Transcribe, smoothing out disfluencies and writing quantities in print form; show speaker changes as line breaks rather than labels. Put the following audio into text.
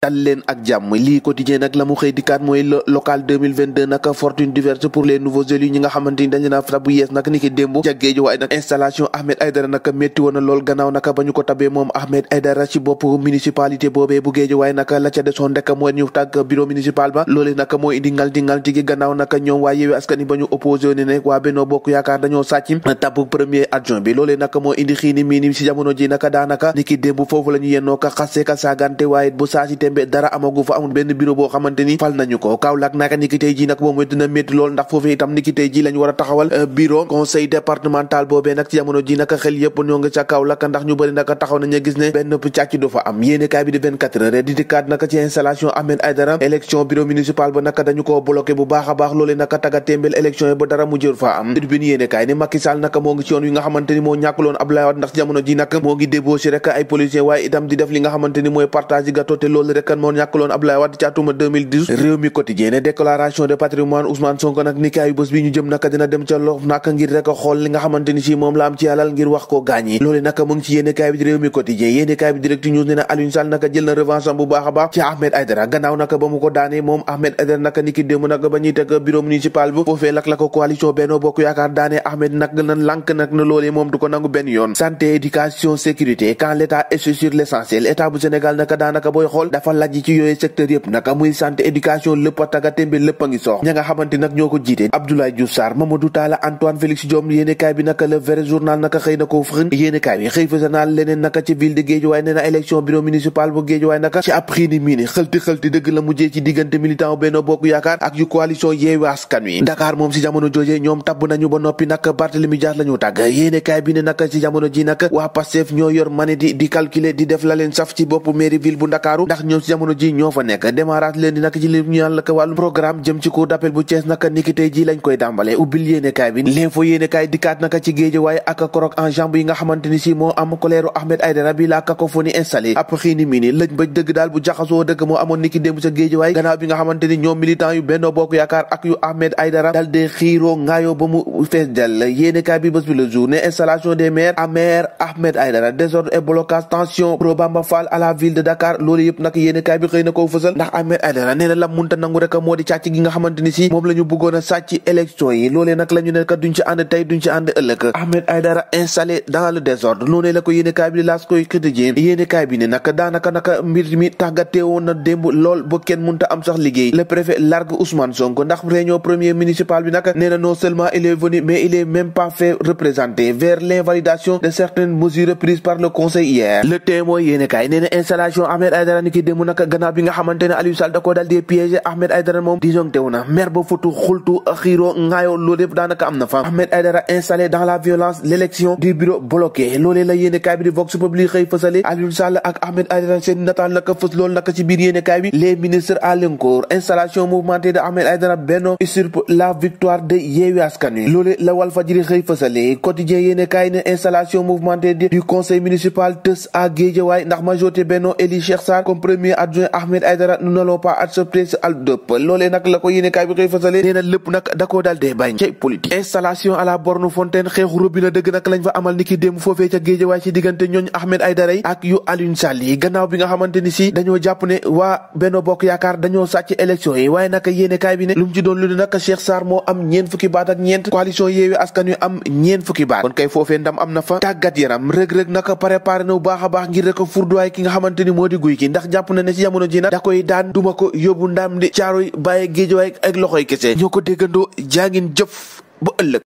dal leen ak jàmm lii quotidien nag la mu xëy dikkaat mooy local 2022 nag fortune diverse pour les nouveaux élus ñi nga xamante ni dañ leen a fab bu yees nag ni ki démb ca Guédiawaye nag installation Ahmed Aïdara nag métti woon na lool gannaaw nag ba ñu ko tabee moom Ahmed Aïdara ci bopp municipalité boobee bu Guédiawaye nag la ca desoon rek mooy ñu tàgg bureau municipal ba loolee nag moo indi ngalti gi gannaaw nag ñoom waa Yewwi Askan Wi ba ñu opposé ne ne waa Benno Bokk Yaakaar dañoo sàcc tabb premier adjoint bi loolee nag moo indi xiini miini ci jamono ji nag daanaka ni ki démb foofu la ñu yennoo ka xasse ka saagante waaye bu saa si tembe dara amagu fa amul benn bureau boo xamante ni fal nañu ko Kaolack naka niki tey ji nag moom dina métti lool ndax foofu itam niki tey ji lañ war a taxawal bureau conseil départemental boobee nag ci jamono ji nag xel yëpp ñoo nga ca Kaolack ndax ñu bëri nag taxaw nañu gis ne benn càcc du fa am yéene kaay bi di 24 heures di dikkaat nag ci installation Ahmed Aïdara élection bureau municipal ba nag dañu ko bloqué bu baax a baax loolee nag taga témbel élection yi ba dara mu jër fa am tribune yéene kaay ne Macky Sall nag moo ngi ci yoon wi nga xamante ni moo ñàkkaloon Abdoulaye Wade ndax ci jamono ji nag moo ngi débauché rek ay policiers waaye itam di def li nga xamante ni mooy partage gâteau te loolu rek moo ñàkkaloon Abdoulaye Wade ci atuma 2012 réew mi quotidien ne déclaration de patrimoine Ousmane Sonko nag ni kaayu bés bi ñu jëm nag dina dem ca lof nag ngir rek xool li nga xamante ni si moom la am ci alal ngir wax ko gaañi loolu nag mu ngi ci yéene kaay bi di réew mi quotidien yéene kaay bi direct news ne na Aliou Sall nag jël na revanche am bu baax a baax ci Ahmed Aïdara gannaaw nag ba mu ko daane moom Ahmed Aïdara nag ni ki démb nag ba ñuy teg bureau municipal bu foofee lak la ko coalition Benno Bokk Yaakaar daane Ahmed nag na lànk nag na loolee moom du ko nangu benn yoon santé éducation sécurité quand l'état est sur l'essentiel état bu Sénégal nag daanaka booy xool dafa lajj ci yooyu secteur yëpp nag muy santé éducation lépp a taga témbe lépp a ngi soox ña nga xamante nag ñoo ko jiite Abdoulaye Diouf Sarr Mamadou Talla Antoine Félix Diome yéene kaay bi nag le vrai journal nag xëy na ko fën yéene kaay bi xëy fasanal leneen nag ci ville de Guédiawaye nee na élection bureau municipal bu Guédiawaye nag ci ab xiini miini xëlti dëgg la mujjee ci diggante militant u Benno Bokk Yaakaar ak yu coalition Yewwi Askan Wi Dakar moom si jamono jooje ñoom tabb nañu ba noppi nag Barthélémy Dias la ñu tàgg yéene kaay bi ne nag ci jamono ji nag waa Pastef ñoo yor mane di calculer di def la leen saf ci bopp mairie ville bu Ndakaaru ndax ñoom ci jamono ji ñoo fa nekk démarrage leen di nag ci li ñu yàlla ko wàllu programme jëm ci cour d'appel bu Thiès nag niki tey ji lañ koy dàmbale ubbil yéene kaay bi l'info yéene kaay dikkaat nag ci Guédiawaye ak korok en jambe yi nga xamante ni si moo am colère Ahmed Aïdara bi la cacophonie installé ab xiini mini lëj bëj dëgg daal bu jaxasoo dëgg moo amoon niki démb sa Guédiawaye gannaaw bi nga xamante ni ñoom militant yu Benno Bokk Yaakaar ak yu Ahmed Aïdara dal de xiiroo ngaayoo ba mu fees del yéene kaay bi bés bi le jour ne installation des maires à maire Ahmed Aïdara désordre et blocage tension pro Bamba Fall à la ville de Dakar loolu yëpp nag yéene kaay bi xëy na ko fësal ndax Ahmed Aïdara nee na la munta nangu rek moo di càcc gi nga xamante ni si moom la ñu bëggoon a sàcc élection yi loolee nag la ñu nekk duñ ci ànd tey duñ ci ànd ëllëg Ahmed Aïdara installé dans le désordre noonu la ko yéene kaay bi di laas koy quotidien yéene kaay bi ne nag daanaka nag mbir mi tàggatee woon na démb lool ba kenn munta am sax liggéey le préfet largue Ousmane Sonko ndax réunion premier municipal bi nag nee na non seulement il est venu mais il est même pas fait représenter vers l'invalidation de certaines mesures prises par le conseil hier le témoin yéene kaay nee na installation Ahmed Aïdara ni ki démb nag gannaaw bi nga xamante ne Aliou Sall da koo dal di piégé Ahmed Aïdara moom disons teew na mer ba futu xultu xiiroo ngaayoo loolu yëpp daanaka am na fa Ahmed Aïdara installé dans la violence l'élection du bureau bloqué loolee la yéene kaay bi di Vox Populi xëy fësale Aliou Sall ak Ahmed Aïdara seen nataal naka fës loolu naka ci biir yéene kaay bi les ministres à l'encore installation mouvementée de Ahmed Aïdara Benno usurpe la victoire de Yewwi Askan Wi loolee la Walfadjri xëy fësale quotidien yéene kaay ne installation mouvementée du conseil municipal tës à Guédiawaye ndax majorité Benno élit Cheikh Sarr comme premier adjoint Ahmed Aïdara nous n'allons pas accepter ce hold-up loolee nag la ko yéene kaay bi xëy fësale nee na lépp nag da koo dal dee bañ ci politique installation à la borne fontaine xeexu robinet dëgg nag lañ fa amal niki démb foofee ca Guédiawaye ci diggante ñooñ Ahmed Aïdara yi ak yu Aliou Sall yi gannaaw bi nga xamante ni si dañoo jàpp ne waa Benno Bokk Yaakaar dañoo sàcc élection yi waaye nag yéene kaay bi ne lu mu ci doon lu ne nag Cheikh Sarr moo am ñeent fukki baat ak ñeent coalition Yewwi Askan Wi am ñeent fukki baat kon kay foofee ndam am na fa tàggat yaram rëg-rëg nag préparé na bu baax a baax ngir rek furduwaay ki nga xamante ni moo di Gouye Gui ndax jàpp na ne ci jamono ji nag da koy daan duma ko yóbbu ndam di Caaroy bàyyi Guédiawaye ak loxoy kese ñoo ko déggandoo jaa ngeen jëf ba ëllëg